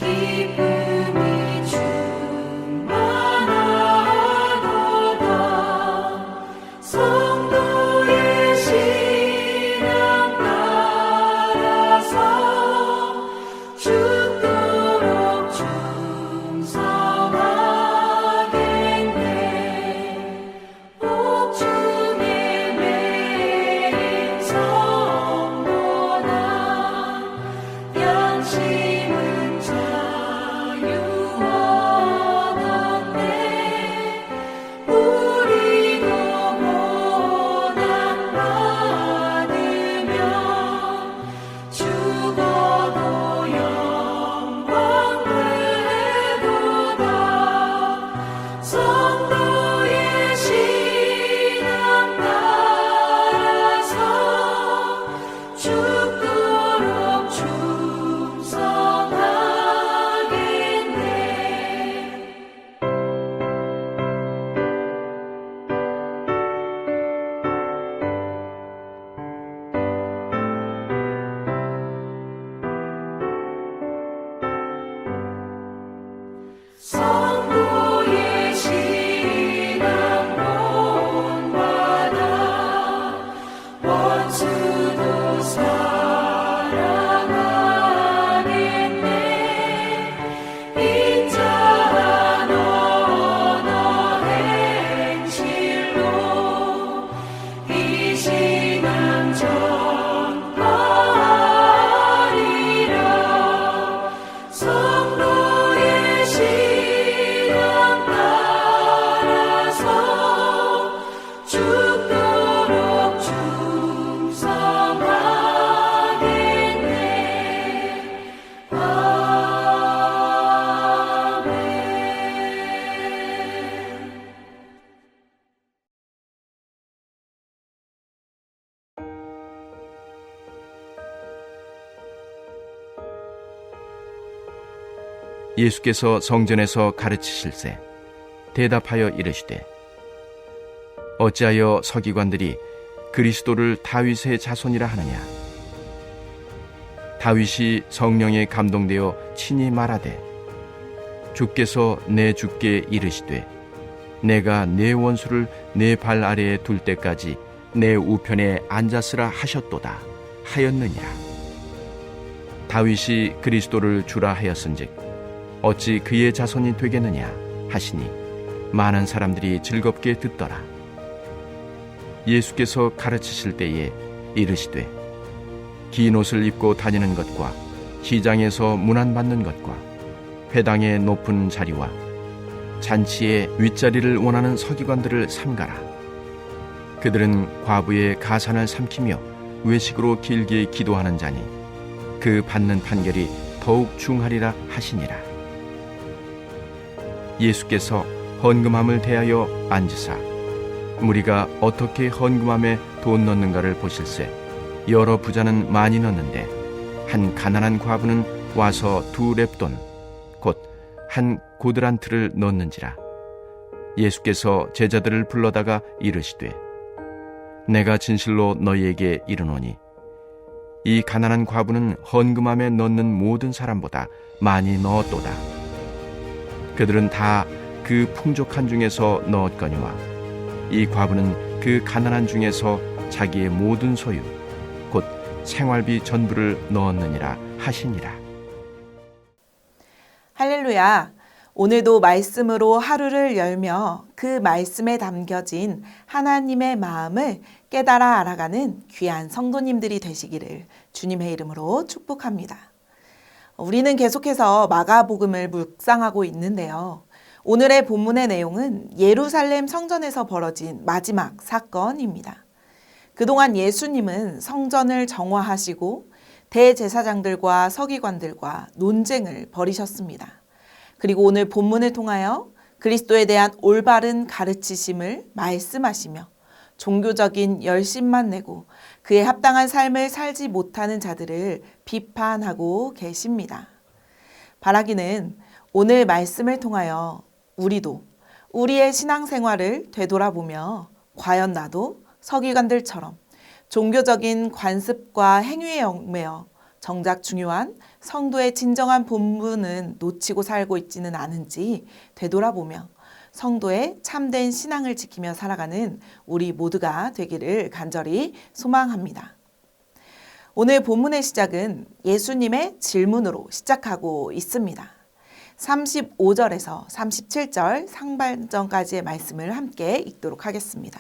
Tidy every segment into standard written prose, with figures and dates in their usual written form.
기쁨이 충만하도다. 성도의 신앙 따라서 죽도록 충성하겠네. 옥중에 매일 성도나 양심은 자유하던데 우리도 고난받으며 죽어도 영광 되도다. 성도의 신앙 따라서 죽도록 충성하겠네. 성도의 신앙 본받아 원수도 사랑하겠네. 인자한 언어 행실로 이 신앙 전파하리라. 성도의 신앙 따라서 죽도록 충성하겠네. 아멘. 예수께서 성전에서 가르치실세 대답하여 이르시되 어찌하여 서기관들이 그리스도를 다윗의 자손이라 하느냐. 다윗이 성령에 감동되어 친히 말하되 주께서 내 주께 이르시되 내가 내 원수를 내 발 아래에 둘 때까지 내 우편에 앉았으라 하셨도다 하였느니라. 다윗이 그리스도를 주라 하였은즉 어찌 그의 자손이 되겠느냐 하시니 많은 사람들이 즐겁게 듣더라. 예수께서 가르치실 때에 이르시되 긴 옷을 입고 다니는 것과 시장에서 문안받는 것과 회당의 높은 자리와 잔치의 윗자리를 원하는 서기관들을 삼가라. 그들은 과부의 가산을 삼키며 외식으로 길게 기도하는 자니 그 받는 판결이 더욱 중하리라 하시니라. 예수께서 헌금함을 대하여 앉으사 무리가 어떻게 헌금함에 돈 넣는가를 보실세 여러 부자는 많이 넣는데 한 가난한 과부는 와서 2렙돈 곧 한 고드란트를 넣는지라. 예수께서 제자들을 불러다가 이르시되 내가 진실로 너희에게 이르노니 이 가난한 과부는 헌금함에 넣는 모든 사람보다 많이 넣었도다. 그들은 다 그 풍족한 중에서 넣었거니와 이 과부는 그 가난한 중에서 자기의 모든 소유 곧 생활비 전부를 넣었느니라 하시니라. 할렐루야. 오늘도 말씀으로 하루를 열며 그 말씀에 담겨진 하나님의 마음을 깨달아 알아가는 귀한 성도님들이 되시기를 주님의 이름으로 축복합니다. 우리는 계속해서 마가복음을 묵상하고 있는데요. 오늘의 본문의 내용은 예루살렘 성전에서 벌어진 마지막 사건입니다. 그동안 예수님은 성전을 정화하시고 대제사장들과 서기관들과 논쟁을 벌이셨습니다. 그리고 오늘 본문을 통하여 그리스도에 대한 올바른 가르치심을 말씀하시며 종교적인 열심만 내고 그에 합당한 삶을 살지 못하는 자들을 비판하고 계십니다. 바라기는 오늘 말씀을 통하여 우리도 우리의 신앙생활을 되돌아보며 과연 나도 서기관들처럼 종교적인 관습과 행위에 얽매여 정작 중요한 성도의 진정한 본분은 놓치고 살고 있지는 않은지 되돌아보며 성도의 참된 신앙을 지키며 살아가는 우리 모두가 되기를 간절히 소망합니다. 오늘 본문의 시작은 예수님의 질문으로 시작하고 있습니다. 35절에서 37절 상반전까지의 말씀을 함께 읽도록 하겠습니다.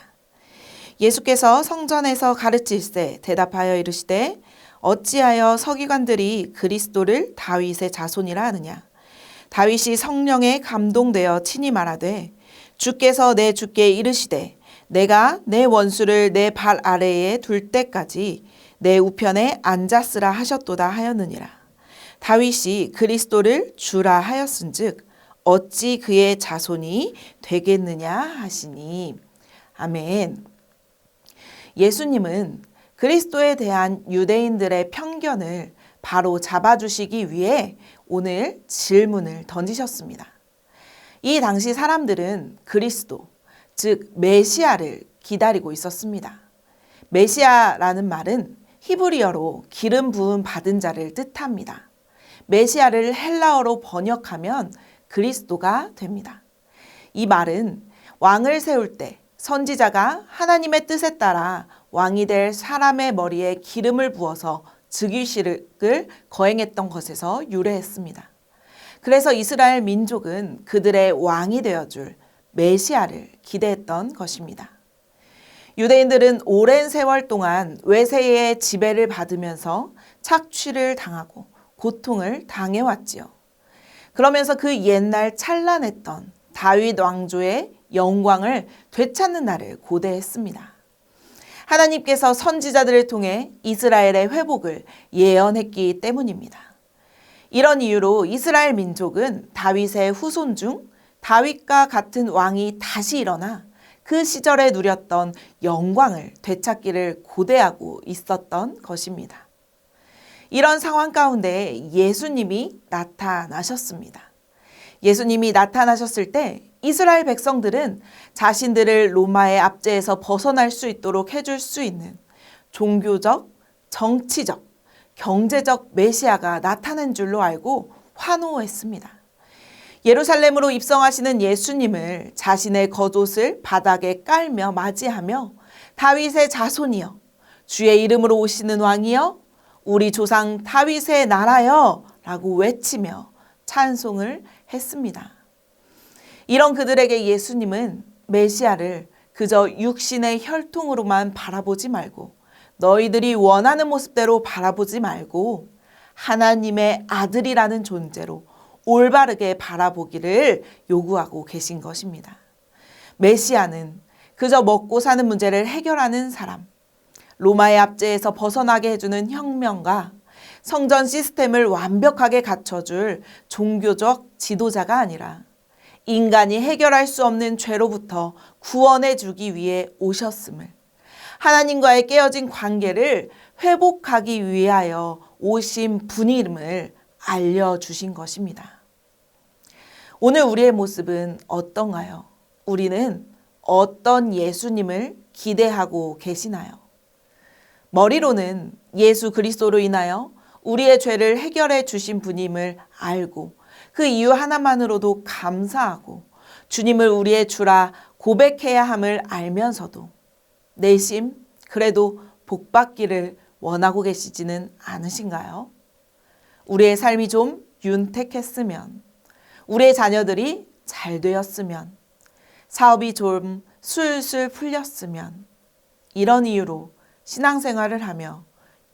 예수께서 성전에서 가르칠세 대답하여 이르시되 어찌하여 서기관들이 그리스도를 다윗의 자손이라 하느냐. 다윗이 성령에 감동되어 친히 말하되 주께서 내 주께 이르시되 내가 내 원수를 내 발 아래에 둘 때까지 내 우편에 앉았으라 하셨도다 하였느니라. 다윗이 그리스도를 주라 하였은즉 어찌 그의 자손이 되겠느냐 하시니. 아멘. 예수님은 그리스도에 대한 유대인들의 편견을 바로 잡아주시기 위해 오늘 질문을 던지셨습니다. 이 당시 사람들은 그리스도, 즉 메시아를 기다리고 있었습니다. 메시아라는 말은 히브리어로 기름 부음 받은 자를 뜻합니다. 메시아를 헬라어로 번역하면 그리스도가 됩니다. 이 말은 왕을 세울 때 선지자가 하나님의 뜻에 따라 왕이 될 사람의 머리에 기름을 부어서 즉위식을 거행했던 것에서 유래했습니다. 그래서 이스라엘 민족은 그들의 왕이 되어줄 메시아를 기대했던 것입니다. 유대인들은 오랜 세월 동안 외세의 지배를 받으면서 착취를 당하고 고통을 당해왔지요. 그러면서 그 옛날 찬란했던 다윗 왕조의 영광을 되찾는 날을 고대했습니다. 하나님께서 선지자들을 통해 이스라엘의 회복을 예언했기 때문입니다. 이런 이유로 이스라엘 민족은 다윗의 후손 중 다윗과 같은 왕이 다시 일어나 그 시절에 누렸던 영광을 되찾기를 고대하고 있었던 것입니다. 이런 상황 가운데 예수님이 나타나셨습니다. 예수님이 나타나셨을 때 이스라엘 백성들은 자신들을 로마의 압제에서 벗어날 수 있도록 해줄 수 있는 종교적, 정치적, 경제적 메시아가 나타난 줄로 알고 환호했습니다. 예루살렘으로 입성하시는 예수님을 자신의 겉옷을 바닥에 깔며 맞이하며 다윗의 자손이여, 주의 이름으로 오시는 왕이여, 우리 조상 다윗의 나라여 라고 외치며 찬송을 했습니다. 이런 그들에게 예수님은 메시아를 그저 육신의 혈통으로만 바라보지 말고 너희들이 원하는 모습대로 바라보지 말고 하나님의 아들이라는 존재로 올바르게 바라보기를 요구하고 계신 것입니다. 메시아는 그저 먹고 사는 문제를 해결하는 사람, 로마의 압제에서 벗어나게 해주는 혁명가, 성전 시스템을 완벽하게 갖춰줄 종교적 지도자가 아니라 인간이 해결할 수 없는 죄로부터 구원해 주기 위해 오셨음을, 하나님과의 깨어진 관계를 회복하기 위하여 오신 분임을 알려주신 것입니다. 오늘 우리의 모습은 어떤가요? 우리는 어떤 예수님을 기대하고 계시나요? 머리로는 예수 그리스도로 인하여 우리의 죄를 해결해 주신 분임을 알고 그 이유 하나만으로도 감사하고 주님을 우리의 주라 고백해야 함을 알면서도 내심 그래도 복받기를 원하고 계시지는 않으신가요? 우리의 삶이 좀 윤택했으면, 우리의 자녀들이 잘 되었으면, 사업이 좀 술술 풀렸으면, 이런 이유로 신앙생활을 하며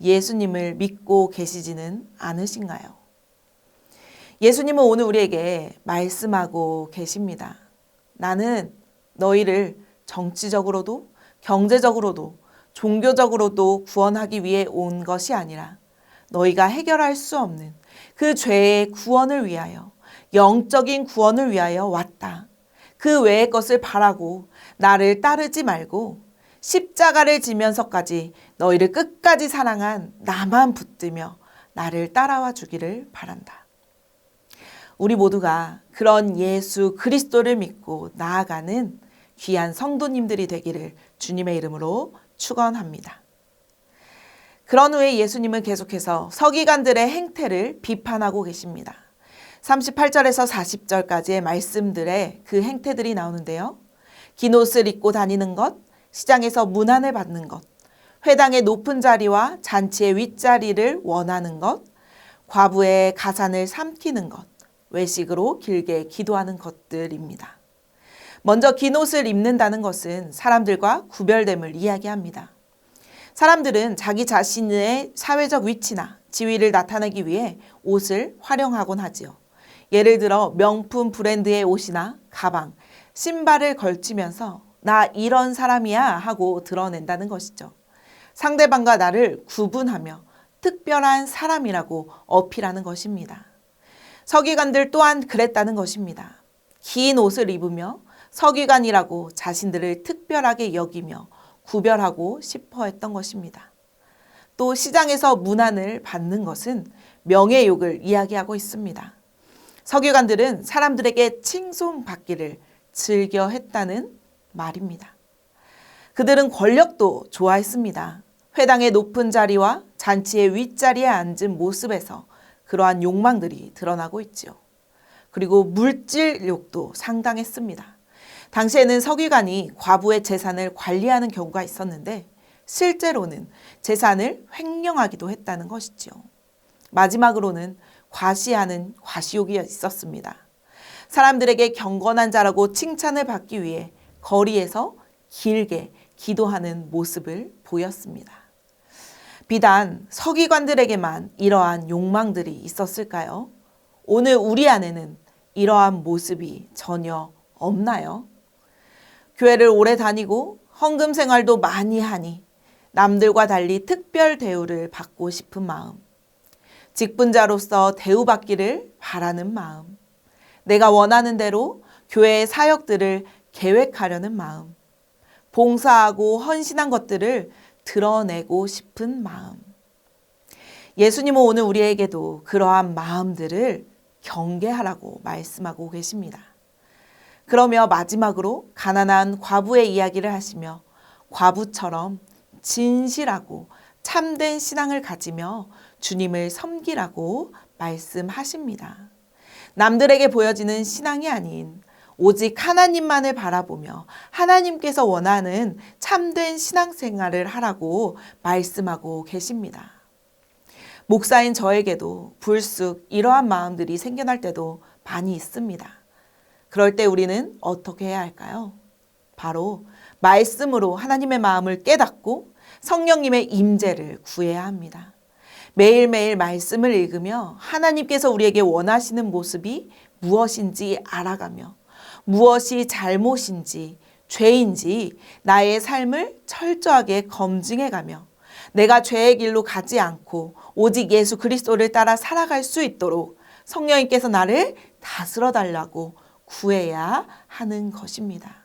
예수님을 믿고 계시지는 않으신가요? 예수님은 오늘 우리에게 말씀하고 계십니다. 나는 너희를 정치적으로도 경제적으로도 종교적으로도 구원하기 위해 온 것이 아니라 너희가 해결할 수 없는 그 죄의 구원을 위하여, 영적인 구원을 위하여 왔다. 그 외의 것을 바라고 나를 따르지 말고 십자가를 지면서까지 너희를 끝까지 사랑한 나만 붙들며 나를 따라와 주기를 바란다. 우리 모두가 그런 예수 그리스도를 믿고 나아가는 귀한 성도님들이 되기를 주님의 이름으로 축원합니다. 그런 후에 예수님은 계속해서 서기관들의 행태를 비판하고 계십니다. 38절에서 40절까지의 말씀들에 그 행태들이 나오는데요. 긴 옷을 입고 다니는 것, 시장에서 문안을 받는 것, 회당의 높은 자리와 잔치의 윗자리를 원하는 것, 과부의 가산을 삼키는 것, 외식으로 길게 기도하는 것들입니다. 먼저 긴 옷을 입는다는 것은 사람들과 구별됨을 이야기합니다. 사람들은 자기 자신의 사회적 위치나 지위를 나타내기 위해 옷을 활용하곤 하지요. 예를 들어 명품 브랜드의 옷이나 가방, 신발을 걸치면서 나 이런 사람이야 하고 드러낸다는 것이죠. 상대방과 나를 구분하며 특별한 사람이라고 어필하는 것입니다. 서기관들 또한 그랬다는 것입니다. 긴 옷을 입으며 서기관이라고 자신들을 특별하게 여기며 구별하고 싶어 했던 것입니다. 또 시장에서 문안을 받는 것은 명예욕을 이야기하고 있습니다. 서기관들은 사람들에게 칭송받기를 즐겨 했다는 말입니다. 그들은 권력도 좋아했습니다. 회당의 높은 자리와 잔치의 윗자리에 앉은 모습에서 그러한 욕망들이 드러나고 있지요. 그리고 물질욕도 상당했습니다. 당시에는 서기관이 과부의 재산을 관리하는 경우가 있었는데 실제로는 재산을 횡령하기도 했다는 것이지요. 마지막으로는 과시하는 과시욕이 있었습니다. 사람들에게 경건한 자라고 칭찬을 받기 위해 거리에서 길게 기도하는 모습을 보였습니다. 비단 서기관들에게만 이러한 욕망들이 있었을까요? 오늘 우리 안에는 이러한 모습이 전혀 없나요? 교회를 오래 다니고 헌금 생활도 많이 하니 남들과 달리 특별 대우를 받고 싶은 마음, 직분자로서 대우받기를 바라는 마음, 내가 원하는 대로 교회의 사역들을 계획하려는 마음, 봉사하고 헌신한 것들을 드러내고 싶은 마음. 예수님은 오늘 우리에게도 그러한 마음들을 경계하라고 말씀하고 계십니다. 그러며 마지막으로 가난한 과부의 이야기를 하시며 과부처럼 진실하고 참된 신앙을 가지며 주님을 섬기라고 말씀하십니다. 남들에게 보여지는 신앙이 아닌 오직 하나님만을 바라보며 하나님께서 원하는 참된 신앙생활을 하라고 말씀하고 계십니다. 목사인 저에게도 불쑥 이러한 마음들이 생겨날 때도 많이 있습니다. 그럴 때 우리는 어떻게 해야 할까요? 바로 말씀으로 하나님의 마음을 깨닫고 성령님의 임재를 구해야 합니다. 매일매일 말씀을 읽으며 하나님께서 우리에게 원하시는 모습이 무엇인지 알아가며 무엇이 잘못인지 죄인지 나의 삶을 철저하게 검증해가며 내가 죄의 길로 가지 않고 오직 예수 그리스도를 따라 살아갈 수 있도록 성령님께서 나를 다스려 달라고 구해야 하는 것입니다.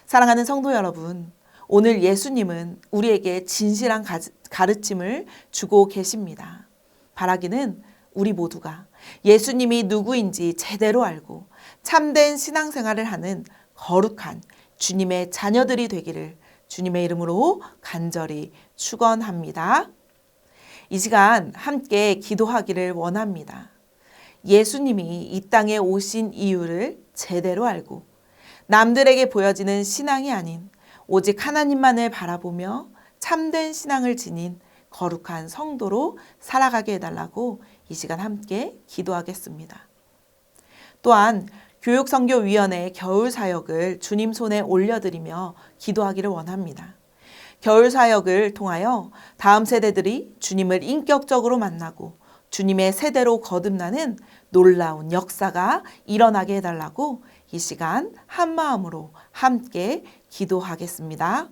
사랑하는 성도 여러분, 오늘 예수님은 우리에게 진실한 가르침을 주고 계십니다. 바라기는 우리 모두가 예수님이 누구인지 제대로 알고 참된 신앙생활을 하는 거룩한 주님의 자녀들이 되기를 주님의 이름으로 간절히 축원합니다. 이 시간 함께 기도하기를 원합니다. 예수님이 이 땅에 오신 이유를 제대로 알고 남들에게 보여지는 신앙이 아닌 오직 하나님만을 바라보며 참된 신앙을 지닌 거룩한 성도로 살아가게 해달라고 이 시간 함께 기도하겠습니다. 또한 교육선교위원회 겨울사역을 주님 손에 올려드리며 기도하기를 원합니다. 겨울사역을 통하여 다음 세대들이 주님을 인격적으로 만나고 주님의 세대로 거듭나는 놀라운 역사가 일어나게 해달라고 이 시간 한마음으로 함께 기도하겠습니다.